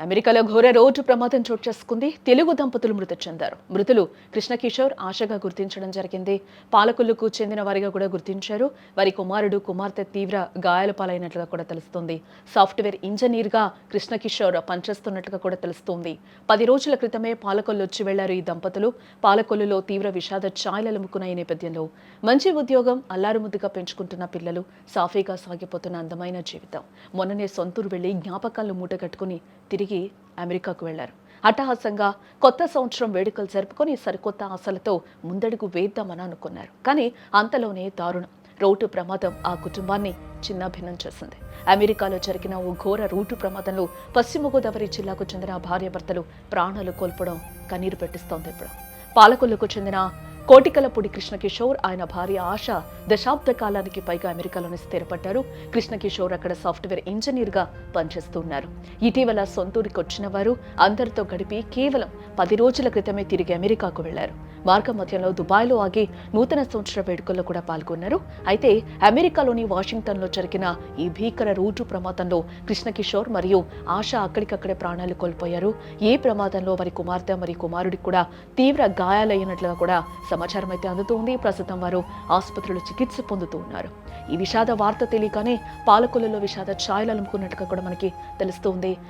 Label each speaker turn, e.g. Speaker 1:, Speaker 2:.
Speaker 1: అమెరికాలో ఘోర రోడ్డు ప్రమాదం చోటు చేసుకుంది. తెలుగు దంపతులు మృతి చెందారు. మృతులు కృష్ణకిషోర్, ఆశగా గుర్తించడం జరిగింది. పాలకొల్లుకు చెందిన వారిగా కూడా గుర్తించారు. వారి కుమారుడు, కుమార్తె తీవ్ర గాయాల పాలైనట్లుగా కూడా తెలుస్తోంది. సాఫ్ట్వేర్ ఇంజనీర్ గా కృష్ణకిషోర్ పనిచేస్తున్నట్లుగా కూడా తెలుస్తోంది. 10 రోజుల క్రితమే పాలకొల్లు వచ్చి వెళ్లారు ఈ దంపతులు. పాలకొల్లులో తీవ్ర విషాద ఛాయలు అలుముకున్న ఈ నేపథ్యంలో మంచి ఉద్యోగం, అల్లారుముద్దుగా పెంచుకుంటున్న పిల్లలు, సాఫీగా సాగిపోతున్న అందమైన జీవితం. మొన్ననే సొంతూరు వెళ్లి జ్ఞాపకాలను మూటగట్టుకుని తిరిగి అమెరికాకు వెళ్లారు. హఠాత్తుగా కొత్త సంవత్సరం వేడుకలు జరుపుకొని సరికొత్త ఆశలతో ముందడుగు వేద్దామని అనుకున్నారు. కానీ అంతలోనే దారుణం. రోడ్డు ప్రమాదం ఆ కుటుంబాన్ని చిన్నాభిన్నం చేసింది. అమెరికాలో జరిగిన ఓ ఘోర రోడ్డు ప్రమాదంలో పశ్చిమ గోదావరి జిల్లాకు చెందిన భార్యాభర్తలు ప్రాణాలు కోల్పోవడం కన్నీరు పెట్టిస్తోంది. ఇప్పుడు పాలకొల్లుకు చెందిన కోటికలపూడి కృష్ణకిషోర్, ఆయన భార్య ఆశ దశాబ్ద కాలానికి పైగా అమెరికాలోనే స్థిరపడ్డారు. కృష్ణకిషోర్ అక్కడ సాఫ్ట్వేర్ ఇంజనీర్ గా పనిచేస్తున్నారు. ఇటీవల సొంతూరికి వచ్చిన వారు అందరితో గడిపి కేవలం 10 రోజుల క్రితమే తిరిగి అమెరికాకు వెళ్లారు. మార్గ మధ్యంలో దుబాయ్లో ఆగి నూతన సంవత్సర వేడుకల్లో కూడా పాల్గొన్నారు. అయితే అమెరికాలోని వాషింగ్టన్లో జరిగిన ఈ భీకర రోడ్డు ప్రమాదంలో కృష్ణకిషోర్ మరియు ఆశ అక్కడికక్కడే ప్రాణాలు కోల్పోయారు. ఈ ప్రమాదంలో వారి కుమార్తె మరియు కుమారుడికి కూడా తీవ్ర గాయాలైనట్లుగా కూడా సమాచారం అయితే అందుతోంది. ప్రస్తుతం వారు ఆసుపత్రిలో చికిత్స పొందుతూ ఉన్నారు. ఈ విషాద వార్త తెలియగానే పాలకొల్లులో విషాద ఛాయలు అలుముకున్నట్టుగా కూడా మనకి తెలుస్తోంది.